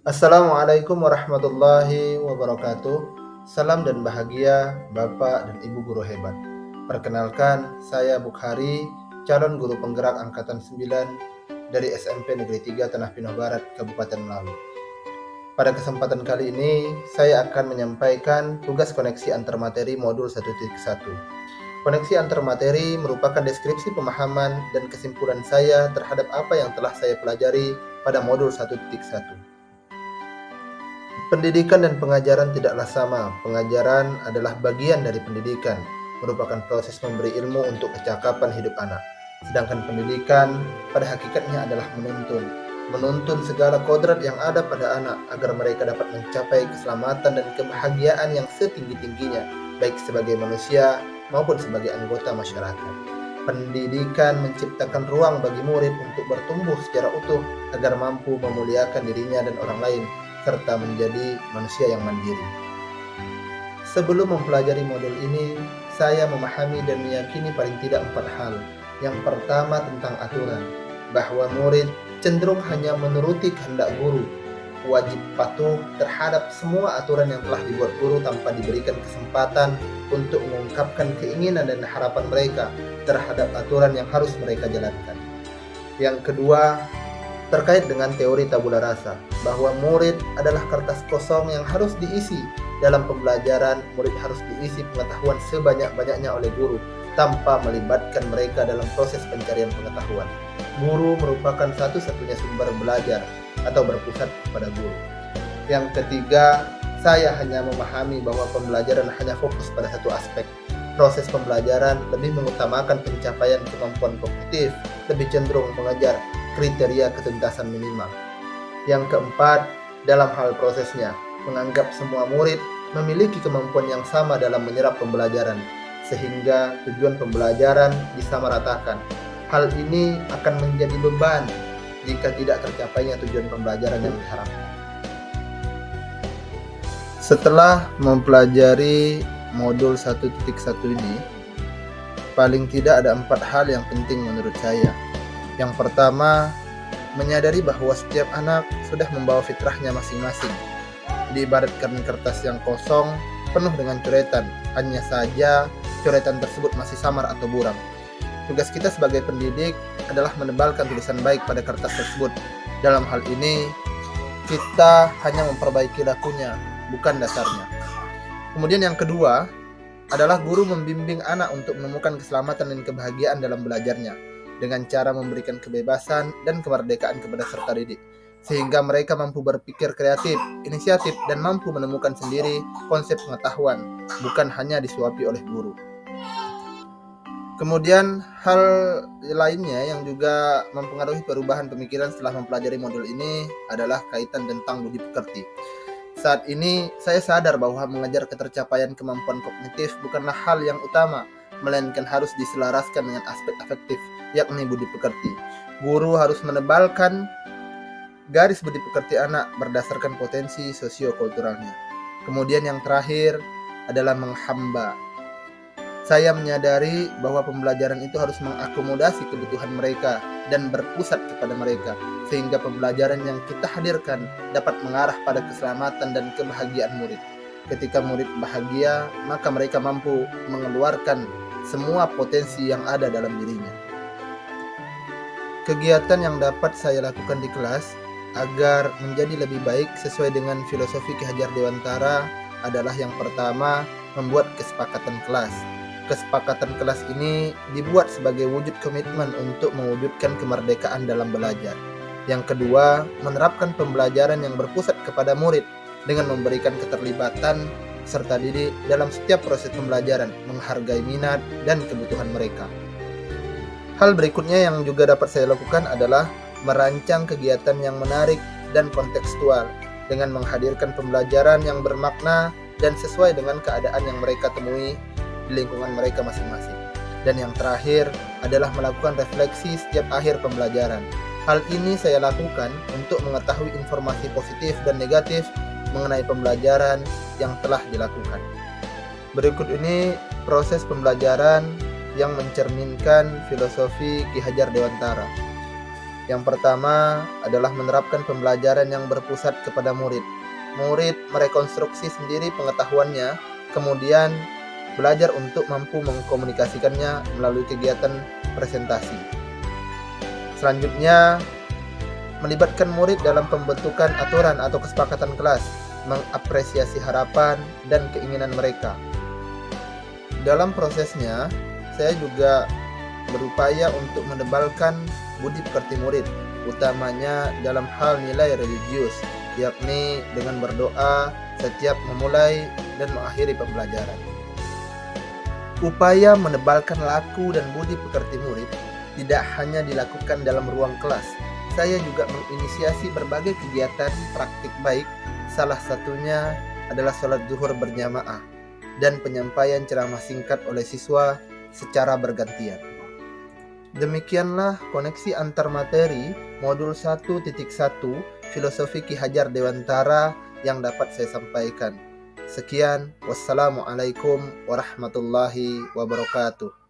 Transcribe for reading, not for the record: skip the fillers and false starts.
Assalamualaikum warahmatullahi wabarakatuh. Salam dan bahagia Bapak dan Ibu guru hebat. Perkenalkan, saya Bukhari, calon guru penggerak angkatan 9 dari SMP Negeri 3 Tanah Pinoh Barat, Kabupaten Melawi. Pada kesempatan kali ini, saya akan menyampaikan tugas koneksi antar materi modul 1.1. Koneksi antar materi merupakan deskripsi pemahaman dan kesimpulan saya terhadap apa yang telah saya pelajari pada modul 1.1. Pendidikan dan pengajaran tidaklah sama. Pengajaran adalah bagian dari pendidikan, merupakan proses memberi ilmu untuk kecakapan hidup anak. Sedangkan pendidikan pada hakikatnya adalah menuntun segala kodrat yang ada pada anak agar mereka dapat mencapai keselamatan dan kebahagiaan yang setinggi-tingginya, baik sebagai manusia maupun sebagai anggota masyarakat. Pendidikan menciptakan ruang bagi murid untuk bertumbuh secara utuh agar mampu memuliakan dirinya dan orang lain, serta menjadi manusia yang mandiri. Sebelum mempelajari modul ini, saya memahami dan meyakini paling tidak 4 hal. Yang pertama tentang aturan, bahwa murid cenderung hanya menuruti kehendak guru, wajib patuh terhadap semua aturan yang telah dibuat guru tanpa diberikan kesempatan untuk mengungkapkan keinginan dan harapan mereka terhadap aturan yang harus mereka jalankan. Yang kedua, terkait dengan teori tabula rasa, bahwa murid adalah kertas kosong yang harus diisi. Dalam pembelajaran, murid harus diisi pengetahuan sebanyak-banyaknya oleh guru tanpa melibatkan mereka dalam proses pencarian pengetahuan. Guru merupakan satu-satunya sumber belajar atau berpusat kepada guru. Yang ketiga, saya hanya memahami bahwa pembelajaran hanya fokus pada satu aspek. Proses pembelajaran lebih mengutamakan pencapaian kemampuan kognitif, lebih cenderung mengejar kriteria ketuntasan minimal. Yang keempat, dalam hal prosesnya, menganggap semua murid memiliki kemampuan yang sama dalam menyerap pembelajaran, sehingga tujuan pembelajaran disamaratakan. Hal ini akan menjadi beban jika tidak tercapainya tujuan pembelajaran yang diharapkan. Setelah mempelajari modul 1.1 ini, paling tidak ada 4 hal yang penting menurut saya. Yang pertama, menyadari bahwa setiap anak sudah membawa fitrahnya masing-masing. Diibaratkan kertas yang kosong, penuh dengan coretan, hanya saja coretan tersebut masih samar atau buram. Tugas kita sebagai pendidik adalah menebalkan tulisan baik pada kertas tersebut. Dalam hal ini, kita hanya memperbaiki lakunya, bukan dasarnya. Kemudian yang kedua, adalah guru membimbing anak untuk menemukan keselamatan dan kebahagiaan dalam belajarnya, dengan cara memberikan kebebasan dan kemerdekaan kepada peserta didik, sehingga mereka mampu berpikir kreatif, inisiatif, dan mampu menemukan sendiri konsep pengetahuan, bukan hanya disuapi oleh guru. Kemudian hal lainnya yang juga mempengaruhi perubahan pemikiran setelah mempelajari modul ini adalah kaitan tentang budi pekerti. Saat ini saya sadar bahwa mengejar ketercapaian kemampuan kognitif bukanlah hal yang utama, melainkan harus diselaraskan dengan aspek afektif, yakni budi pekerti. Guru harus menebalkan garis budi pekerti anak berdasarkan potensi sosiokulturalnya. Kemudian yang terakhir adalah menghamba. Saya menyadari bahwa pembelajaran itu harus mengakomodasi kebutuhan mereka dan berpusat kepada mereka, sehingga pembelajaran yang kita hadirkan dapat mengarah pada keselamatan dan kebahagiaan murid. Ketika murid bahagia, maka mereka mampu mengeluarkan semua potensi yang ada dalam dirinya. Kegiatan yang dapat saya lakukan di kelas agar menjadi lebih baik sesuai dengan filosofi Ki Hajar Dewantara adalah yang pertama, membuat kesepakatan kelas. Kesepakatan kelas ini dibuat sebagai wujud komitmen untuk mewujudkan kemerdekaan dalam belajar. Yang kedua, menerapkan pembelajaran yang berpusat kepada murid dengan memberikan keterlibatan peserta didik dalam setiap proses pembelajaran, menghargai minat dan kebutuhan mereka. Hal berikutnya yang juga dapat saya lakukan adalah merancang kegiatan yang menarik dan kontekstual dengan menghadirkan pembelajaran yang bermakna dan sesuai dengan keadaan yang mereka temui di lingkungan mereka masing-masing. Dan yang terakhir adalah melakukan refleksi setiap akhir pembelajaran. Hal ini saya lakukan untuk mengetahui informasi positif dan negatif mengenai pembelajaran yang telah dilakukan. Berikut ini proses pembelajaran yang mencerminkan filosofi Ki Hajar Dewantara. Yang pertama adalah menerapkan pembelajaran yang berpusat kepada murid. Murid merekonstruksi sendiri pengetahuannya, kemudian belajar untuk mampu mengkomunikasikannya melalui kegiatan presentasi. Selanjutnya, melibatkan murid dalam pembentukan aturan atau kesepakatan kelas, mengapresiasi harapan dan keinginan mereka. Dalam prosesnya, saya juga berupaya untuk menebalkan budi pekerti murid, utamanya dalam hal nilai religius, yakni dengan berdoa setiap memulai dan mengakhiri pembelajaran. Upaya menebalkan laku dan budi pekerti murid tidak hanya dilakukan dalam ruang kelas. Saya juga menginisiasi berbagai kegiatan praktik baik, salah satunya adalah sholat zuhur berjamaah dan penyampaian ceramah singkat oleh siswa secara bergantian. Demikianlah koneksi antar materi modul 1.1 Filosofi Ki Hajar Dewantara yang dapat saya sampaikan. Sekian, wassalamualaikum warahmatullahi wabarakatuh.